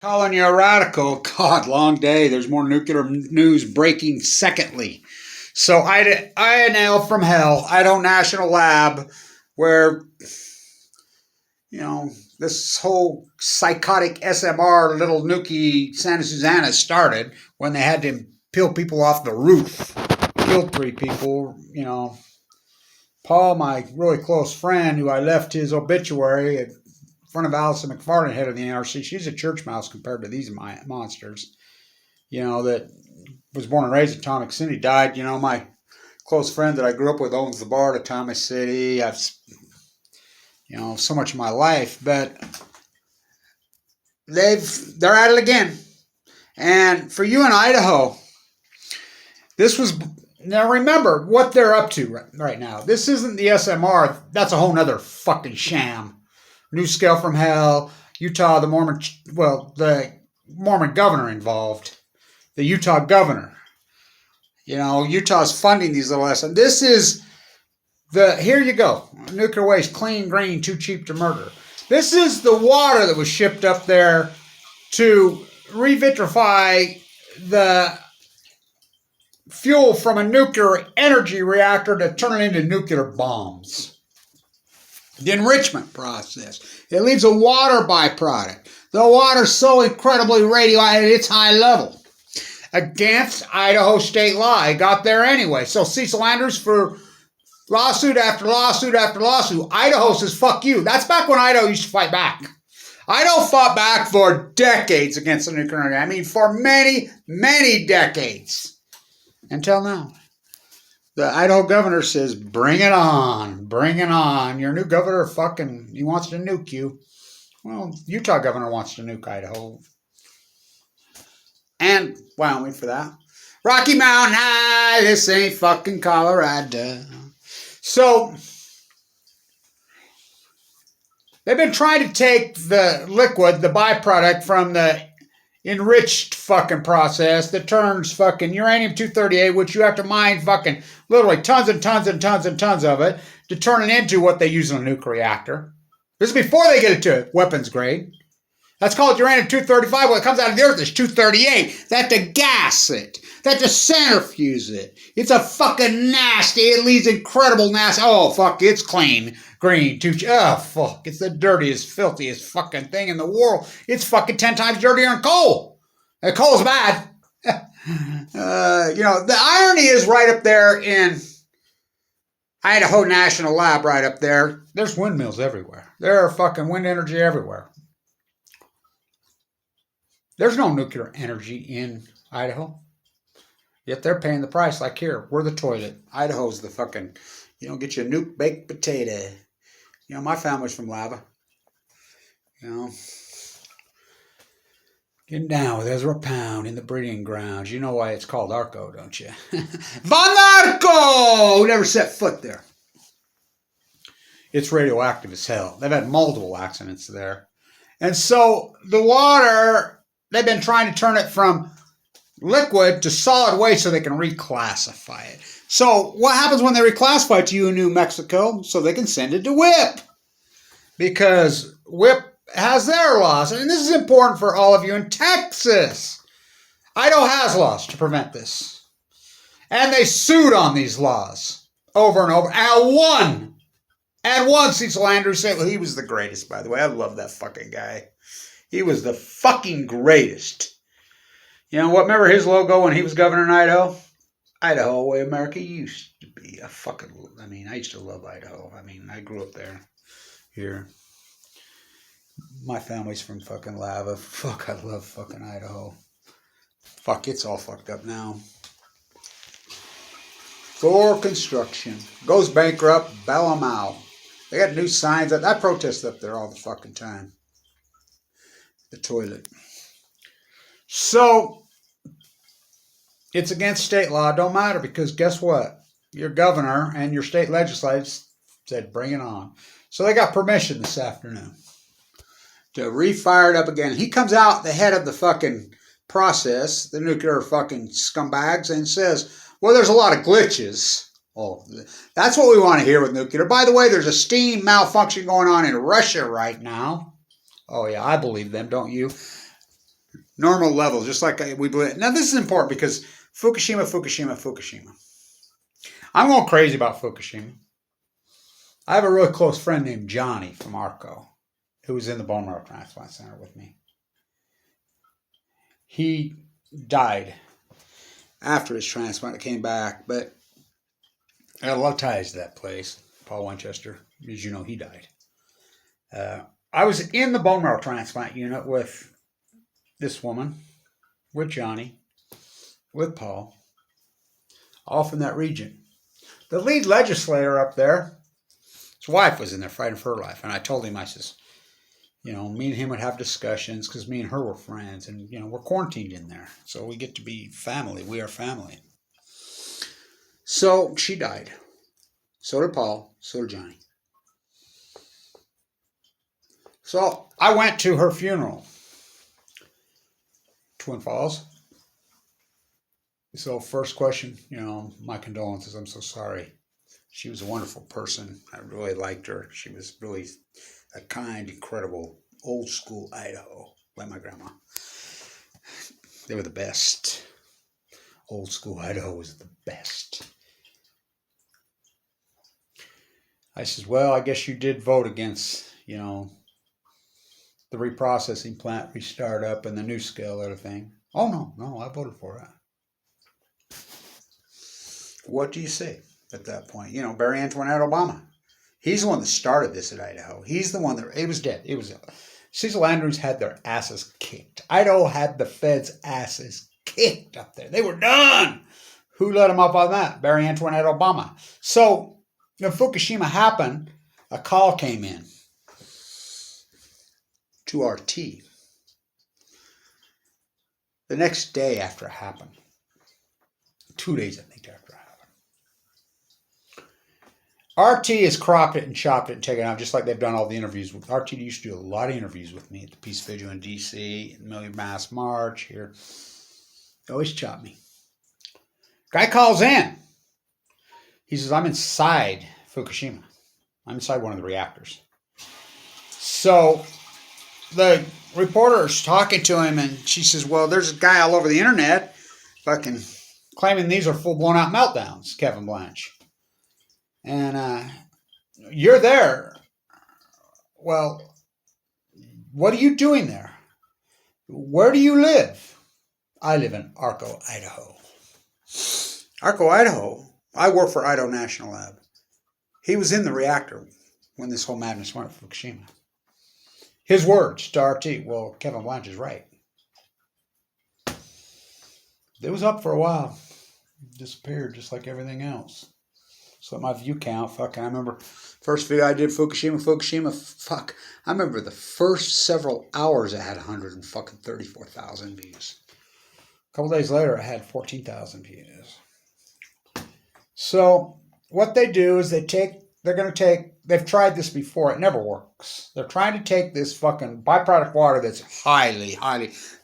Calling you a radical. God, long day. There's more nuclear news breaking secondly. So INL from hell, Idaho National Lab, where, you know, this whole psychotic SMR little Nuki Santa Susana started when they had to peel people off the roof. Killed three people, Paul, my really close friend, who I left his obituary at front of Allison McFarland, head of the NRC. She's a church mouse compared to these monsters. That was born and raised in Atomic City, died. My close friend that I grew up with owns the bar at Atomic City. I've, so much of my life, but they're at it again. And for you in Idaho, this was, now remember what they're up to right now. This isn't the SMR. That's a whole nother fucking sham. New scale from hell. Utah, the Mormon governor involved. The Utah governor. Utah's funding these little SMRs. This is here you go. Nuclear waste, clean, green, too cheap to murder. This is the water that was shipped up there to revitrify the fuel from a nuclear energy reactor to turn it into nuclear bombs. The enrichment process. It leaves a water byproduct. The water's so incredibly radioactive, it's high level. Against Idaho state law. It got there anyway. So Cecil Andrews, for lawsuit after lawsuit after lawsuit, Idaho says, fuck you. That's back when Idaho used to fight back. Idaho fought back for decades against the nuclear energy. I mean, for many, many decades. Until now. The Idaho governor says, bring it on, bring it on. Your new governor he wants to nuke you. Well, Utah governor wants to nuke Idaho. And Wyoming for that. Rocky Mountain High, this ain't fucking Colorado. So, they've been trying to take the liquid, the byproduct from the enriched fucking process that turns fucking uranium-238, which you have to mine fucking literally tons and tons and tons and tons of it to turn it into what they use in a nuclear reactor. This is before they get it to weapons grade. That's called uranium-235. When it comes out of the earth, it's 238. They have to gas it. They have to centrifuge it. It's a fucking nasty. It leaves incredible nasty. Oh, fuck, it's clean. Green, oh, fuck. It's the dirtiest, filthiest fucking thing in the world. It's fucking 10 times dirtier than coal. And coal's bad. The irony is right up there in Idaho National Lab, right up there. There's windmills everywhere. There are fucking wind energy everywhere. There's no nuclear energy in Idaho. Yet they're paying the price like here. We're the toilet. Idaho's the fucking, get you a nuke baked potato. My family's from Lava. Getting down with Ezra Pound in the breeding grounds. You know why it's called Arco, don't you? Von Arco! Who never set foot there. It's radioactive as hell. They've had multiple accidents there. And so the water, they've been trying to turn it from liquid to solid waste so they can reclassify it. So what happens when they reclassify it to New Mexico? So they can send it to WIP. Because WIP has their laws. And this is important for all of you in Texas. Idaho has laws to prevent this. And they sued on these laws over and over. And won. And won. Cecil Andrews said, well, he was the greatest, by the way. I love that fucking guy. He was the fucking greatest. You know what? Remember his logo when he was governor in Idaho? Idaho, way America used to be. I used to love Idaho. I grew up there. Here. My family's from fucking Lava. Fuck, I love fucking Idaho. Fuck, it's all fucked up now. Thor Construction. Goes bankrupt. Bail them out. They got new signs. I protest up there all the fucking time. The toilet. So, it's against state law. It don't matter because guess what? Your governor and your state legislators said bring it on. So they got permission this afternoon to refire it up again. He comes out the head of the fucking process, the nuclear fucking scumbags, and says, well, there's a lot of glitches. Oh, that's what we want to hear with nuclear. By the way, there's a steam malfunction going on in Russia right now. Oh, yeah, I believe them, don't you? normal levels, just like we believe. Now, this is important because Fukushima, Fukushima, Fukushima. I'm going crazy about Fukushima. I have a really close friend named Johnny from ARCO who was in the bone marrow transplant center with me. He died after his transplant. It came back, but I had a lot of ties to that place. Paul Winchester, as you know, he died. I was in the bone marrow transplant unit with this woman, with Johnny, with Paul, all from that region. The lead legislator up there, his wife was in there fighting for her life. And I told him, I says, me and him would have discussions because me and her were friends. And, we're quarantined in there. So we get to be family. We are family. So she died. So did Paul. So did Johnny. So I went to her funeral. Twin Falls. So first question, my condolences. I'm so sorry. She was a wonderful person. I really liked her. She was really a kind, incredible, old school Idaho, like my grandma. They were the best. Old school Idaho was the best. I said, well, I guess you did vote against, the reprocessing plant restart up and the new scale and everything. Oh, no, I voted for it. What do you say at that point? Barry Antoinette Obama. He's the one that started this at Idaho. He's the one that, it was dead. Cecil Andrews had their asses kicked. Idaho had the feds' asses kicked up there. They were done. Who let them up on that? Barry Antoinette Obama. So, when Fukushima happened, a call came in to RT. The next day after it happened. 2 days, I think, after it happened. RT has cropped it and chopped it and taken it out, just like they've done all the interviews with. RT used to do a lot of interviews with me at the Peace Vigil in D.C., Million Mass March here. They always chop me. Guy calls in. He says, I'm inside Fukushima. I'm inside one of the reactors. So the reporter's talking to him, and she says, well, there's a guy all over the internet fucking claiming these are full-blown out meltdowns, Kevin Blanche. And you're there. Well, what are you doing there? Where do you live? I live in Arco, Idaho. Arco, Idaho? I work for Idaho National Lab. He was in the reactor when this whole madness went at Fukushima. His words to RT. Well, Kevin Blanche is right. It was up for a while. Disappeared just like everything else. So my view count, I remember first video I did Fukushima, I remember the first several hours I had 134,000 views. A couple days later I had 14,000 views. So what they do is they've tried this before, it never works. They're trying to take this fucking byproduct water that's highly,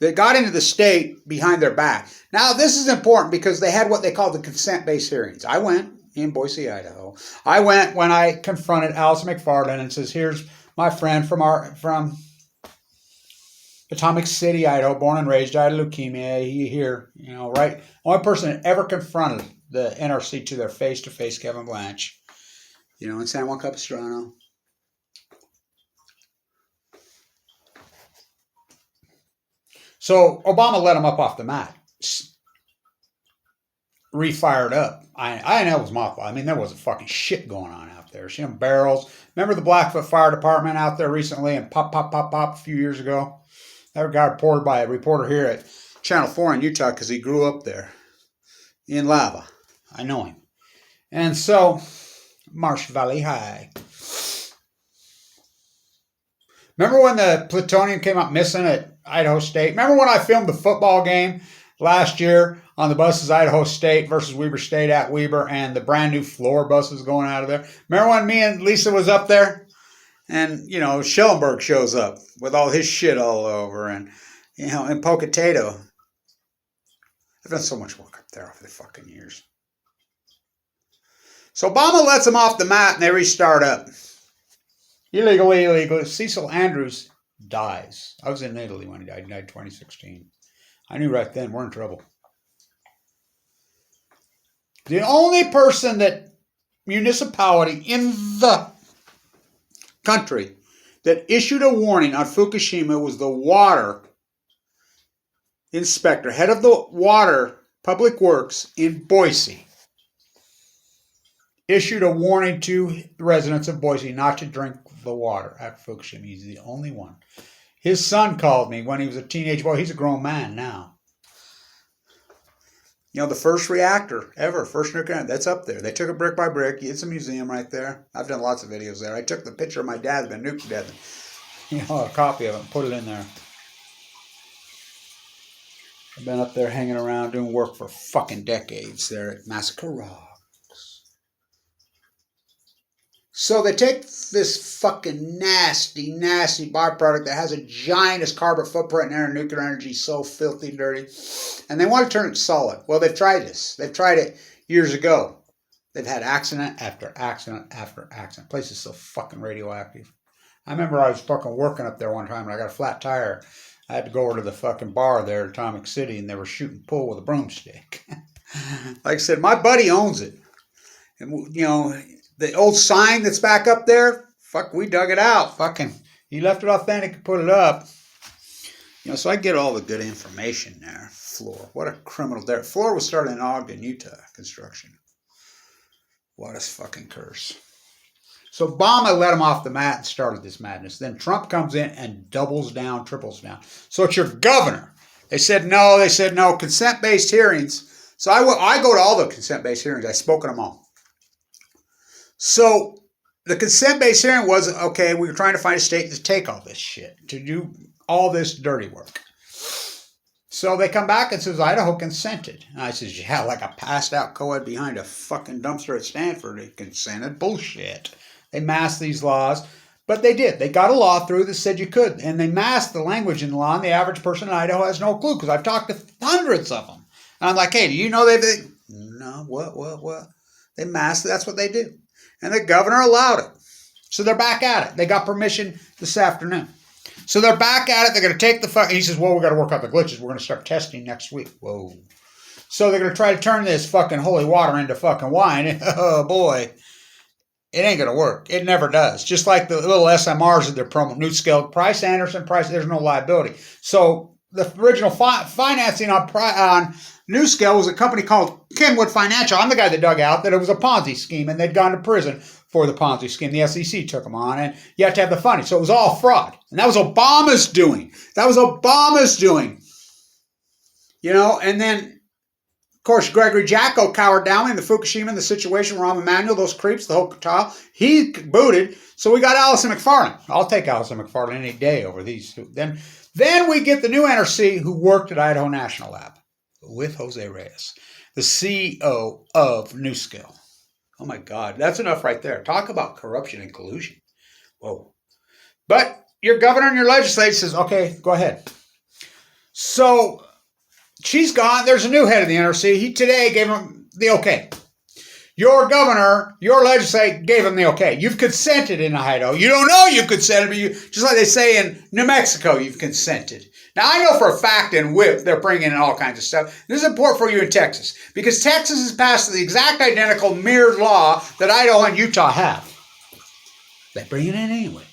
they got into the state behind their back. Now this is important because they had what they called the consent-based hearings. I went in Boise, Idaho. I went when I confronted Alice McFarland and says, here's my friend from Atomic City, Idaho, born and raised, died of leukemia. He here, right? Only person that ever confronted the NRC to their face-to-face, Kevin Blanche, in San Juan Capistrano. So Obama let him up off the mat. Refired up. I know it was mothball. I mean, there was a fucking shit going on out there. See them barrels. Remember the Blackfoot Fire Department out there recently and pop a few years ago? That got reported by a reporter here at Channel 4 in Utah because he grew up there in lava. I know him. And so, Marsh Valley High. Remember when the plutonium came up missing at Idaho State? Remember when I filmed the football game last year on the buses, Idaho State versus Weber State at Weber, and the brand new floor buses going out of there? Remember when me and Lisa was up there? And, Schellenberg shows up with all his shit all over. And, in Pocatello. I've done so much work up there over the fucking years. So Obama lets them off the mat and they restart up. Illegal. Cecil Andrews dies. I was in Italy when he died. He died in 2016. I knew right then we're in trouble. The only person that municipality in the country that issued a warning on Fukushima was the water inspector, head of the water public works in Boise. Issued a warning to the residents of Boise not to drink the water at Fukushima. He's the only one. His son called me when he was a teenage boy. He's a grown man now. You know, the first reactor ever, first nuclear, that's up there. They took it brick by brick. It's a museum right there. I've done lots of videos there. I took the picture of my dad been nuked to death. You know, a copy of it and put it in there. I've been up there hanging around doing work for fucking decades there at Massacre Rocks. So they take this fucking nasty, nasty byproduct that has a giantest carbon footprint in there, nuclear energy, so filthy and dirty, and they want to turn it solid. Well, they've tried this. They've tried it years ago. They've had accident after accident after accident. The place is so fucking radioactive. I remember I was fucking working up there one time and I got a flat tire. I had to go over to the fucking bar there at Atomic City and they were shooting pool with a broomstick. Like I said, my buddy owns it. And, you know, the old sign that's back up there, fuck, we dug it out. Fucking, he left it authentic and put it up. You know, so I get all the good information there. Floor, what a criminal there. Floor was started in Ogden, Utah, construction. What a fucking curse. So Obama let him off the mat and started this madness. Then Trump comes in and doubles down, triples down. So it's your governor. They said no, consent-based hearings. So I go to all the consent-based hearings. I spoke at them all. So the consent-based hearing was, okay, we were trying to find a state to take all this shit, to do all this dirty work. So they come back and says, Idaho consented. And I says, yeah, like a passed out co-ed behind a fucking dumpster at Stanford. They consented. Bullshit. They masked these laws. But they did. They got a law through that said you could. And they masked the language in the law, and the average person in Idaho has no clue because I've talked to hundreds of them. And I'm like, hey, do you know they no, what? They masked it. That's what they do. And the governor allowed it. So they're back at it. They got permission this afternoon. So they're back at it. They're going to take the fuck. He says, well, we got to work out the glitches. We're going to start testing next week. Whoa. So they're going to try to turn this fucking holy water into fucking wine. Oh, boy. It ain't going to work. It never does. Just like the little SMRs that they're promoting. New scale, Price Anderson, Price, there's no liability. So the original financing on New Scale was a company called Kenwood Financial. I'm the guy that dug out that it was a Ponzi scheme and they'd gone to prison for the Ponzi scheme. The SEC took them on and you have to have the funding. So it was all fraud. And that was Obama's doing. You know, and then, of course, Gregory Jacko cowered down in the Fukushima and the situation, Rahm Emanuel, those creeps, the whole Qatar. He booted. So we got Allison McFarland. I'll take Allison McFarland any day over these two. Then we get the new NRC who worked at Idaho National Lab with Jose Reyes, the CEO of NewScale. Oh my God, that's enough right there. Talk about corruption and collusion. Whoa. But your governor and your legislature says, okay, go ahead. So she's gone. There's a new head of the NRC. He today gave him the okay. Your governor, your legislature gave him the okay. You've consented in Idaho. You don't know you consented, but you, just like they say in New Mexico, you've consented. Now, I know for a fact in WHIP, they're bringing in all kinds of stuff. This is important for you in Texas, because Texas has passed the exact identical mirrored law that Idaho and Utah have. They bring it in anyway.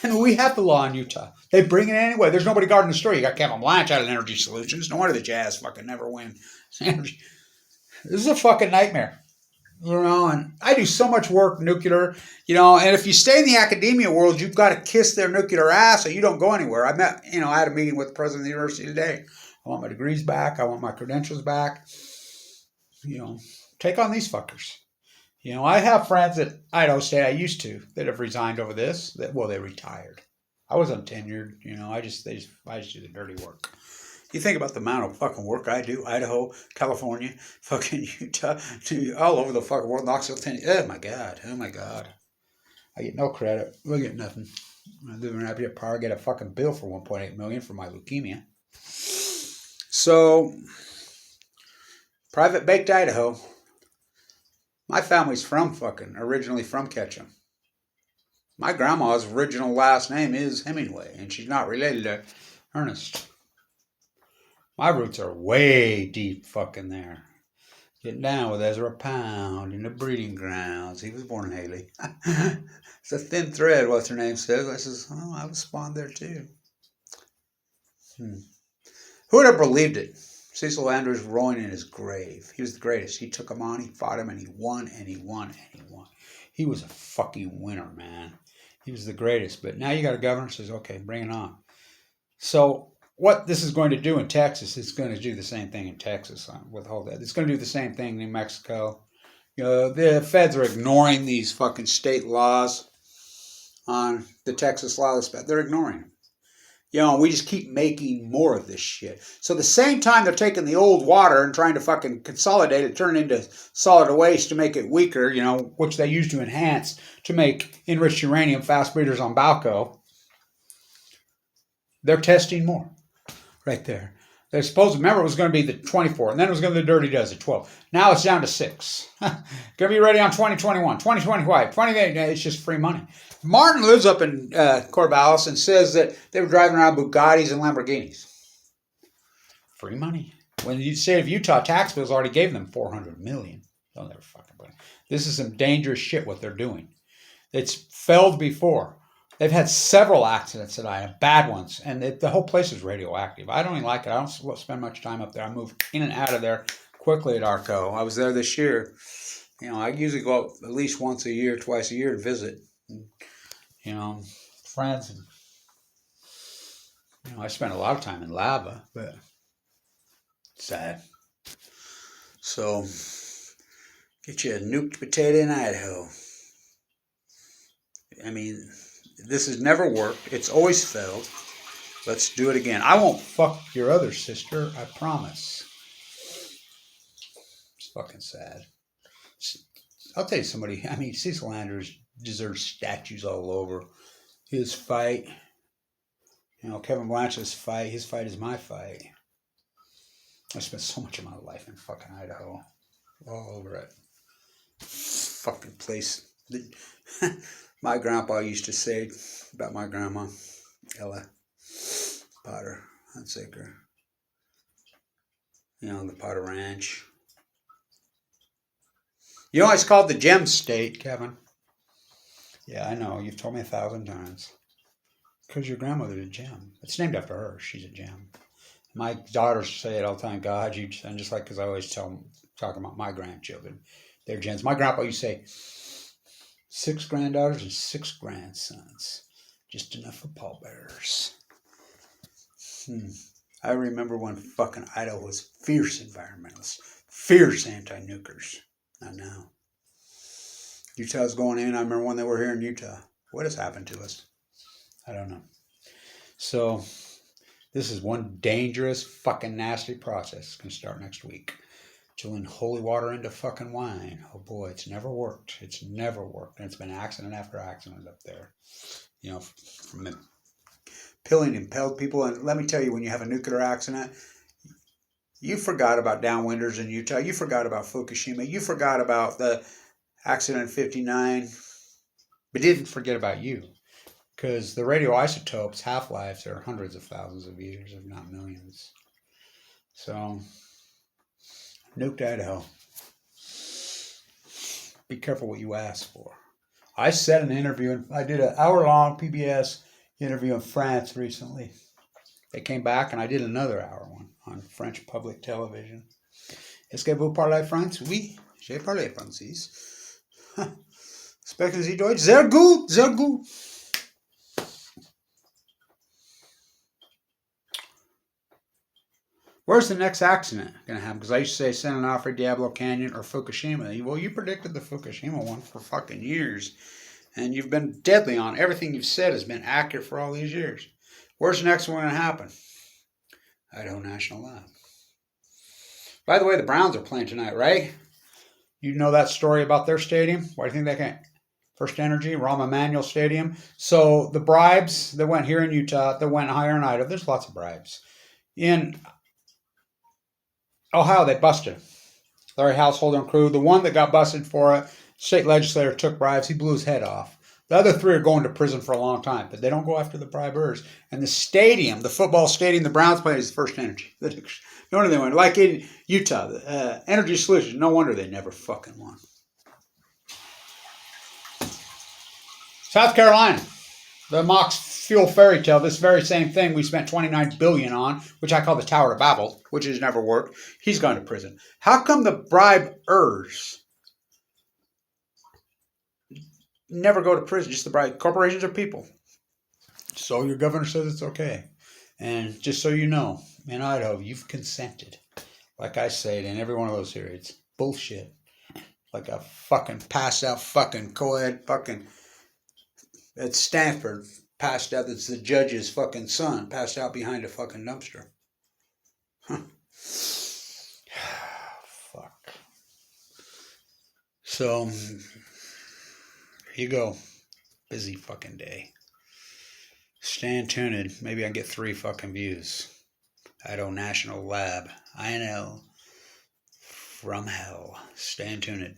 And we have the law in Utah. They bring it in anyway. There's nobody guarding the store. You got Kevin Blanche out of Energy Solutions. No wonder the Jazz fucking never win. This is a fucking nightmare. You know, and I do so much work nuclear, you know, and if you stay in the academia world, you've got to kiss their nuclear ass or you don't go anywhere. I had a meeting with the president of the university today. I want my degrees back. I want my credentials back. You know, take on these fuckers. You know, I have friends at Idaho State I used to that have resigned over this. They retired. I was untenured, you know, I just do the dirty work. You think about the amount of fucking work I do, Idaho, California, fucking Utah, all over the fucking world, Knoxville, Tennessee. Oh my God. I get no credit. We get nothing. I live in Rapid Power, I get a fucking bill for $1.8 million for my leukemia. So, private baked Idaho. My family's originally from Ketchum. My grandma's original last name is Hemingway, and she's not related to Ernest. My roots are way deep fucking there. Getting down with Ezra Pound in the breeding grounds. He was born in Haley. It's a thin thread, what's her name says. I says, oh, I was spawned there too. Who would have believed it? Cecil Andrews rolling in his grave. He was the greatest. He took him on, he fought him, and he won, and he won, and he won. He was a fucking winner, man. He was the greatest. But now you got a governor who says, okay, bring it on. So what this is going to do in Texas, it's going to do the same thing in Texas with all that. It's going to do the same thing in New Mexico. You know, the feds are ignoring these fucking state laws on the Texas law. They're ignoring them. You know, we just keep making more of this shit. So the same time they're taking the old water and trying to fucking consolidate it, turn it into solid waste to make it weaker, you know, which they use to enhance, to make enriched uranium fast breeders on Balco. They're testing more right there. They're supposed to, remember, it was going to be the 24, and then it was going to be the Dirty Dozen, 12. Now it's down to 6. Going to be ready on 2021, 2025, 28. It's just free money. Martin lives up in Corvallis and says that they were driving around Bugattis and Lamborghinis. Free money. When the state of Utah tax bills already gave them $400 million. Don't ever fucking believe it. This is some dangerous shit what they're doing. It's failed before. They've had several accidents at Idaho, bad ones, and the whole place is radioactive. I don't even like it. I don't spend much time up there. I move in and out of there quickly at Arco. I was there this year. You know, I usually go up at least once a year, twice a year to visit. You know, friends. And, you know, I spent a lot of time in lava, but sad. So, get you a nuked potato in Idaho. I mean, this has never worked. It's always failed. Let's do it again. I won't fuck your other sister, I promise. It's fucking sad. I'll tell you somebody, I mean, Cecil Andrews deserves statues all over. His fight, you know, Kevin Blanchard's fight, his fight is my fight. I spent so much of my life in fucking Idaho. All over it. Fucking place. My grandpa used to say about my grandma, Ella Potter, Hunsaker. You know, the Potter Ranch. You know, it's called the Gem State, Kevin. Yeah, I know. You've told me 1,000 times. Because your grandmother's a gem. It's named after her. She's a gem. My daughters say it all the time. God, you, and just like, because I always talk about my grandchildren. They're gems. My grandpa used to say, 6 granddaughters and 6 grandsons. Just enough for pallbearers. I remember when fucking Idaho was fierce environmentalists. Fierce anti-nukers. Not now. Utah's going in. I remember when they were here in Utah. What has happened to us? I don't know. So, this is one dangerous, fucking nasty process. It's going to start next week. Chilling holy water into fucking wine. Oh boy, it's never worked. It's never worked. And it's been accident after accident up there. You know, from pilling impelled people. And let me tell you, when you have a nuclear accident, you forgot about downwinders in Utah. You forgot about Fukushima. You forgot about the accident in 59. But didn't forget about you. Because the radioisotopes, half-lives, are hundreds of thousands of years, if not millions. So, nuked Idaho. Be careful what you ask for. I said in an interview, I did an hour-long PBS interview in France recently. They came back and I did another hour one on French public television. Est-ce que vous parlez français? Oui, j'ai parlé français. Sprechen Sie Deutsch? Sehr gut, sehr gut. Where's the next accident going to happen? Because I used to say San Onofre, Diablo Canyon, or Fukushima. Well, you predicted the Fukushima one for fucking years. And you've been deadly on. Everything you've said has been accurate for all these years. Where's the next one going to happen? Idaho National Lab. By the way, the Browns are playing tonight, right? You know that story about their stadium? Why do you think they can't? First Energy, Rahm Emanuel Stadium. So the bribes that went here in Utah, that went higher in Idaho, there's lots of bribes. In Ohio, they busted him. Larry Householder and crew. The one that got busted for it, state legislator took bribes. He blew his head off. The other three are going to prison for a long time, but they don't go after the bribers. And the stadium, the football stadium the Browns play is First Energy. No wonder they won. Like in Utah, Energy Solutions. No wonder they never fucking won. South Carolina, the Mox Fuel fairy tale. This very same thing we spent $29 billion on, which I call the Tower of Babel, which has never worked. He's gone to prison. How come the bribers never go to prison? Just the bribe. Corporations are people. So your governor says it's okay. And just so you know, in Idaho, you've consented. Like I say in every one of those here, it's bullshit. Like a fucking passed out fucking co-ed fucking at Stanford passed out. That's the judge's fucking son passed out behind a fucking dumpster. Huh. Fuck. So, here you go. Busy fucking day. Stay tuned. Maybe I can get 3 fucking views. Idaho National Lab. INL from hell. Stay tuned.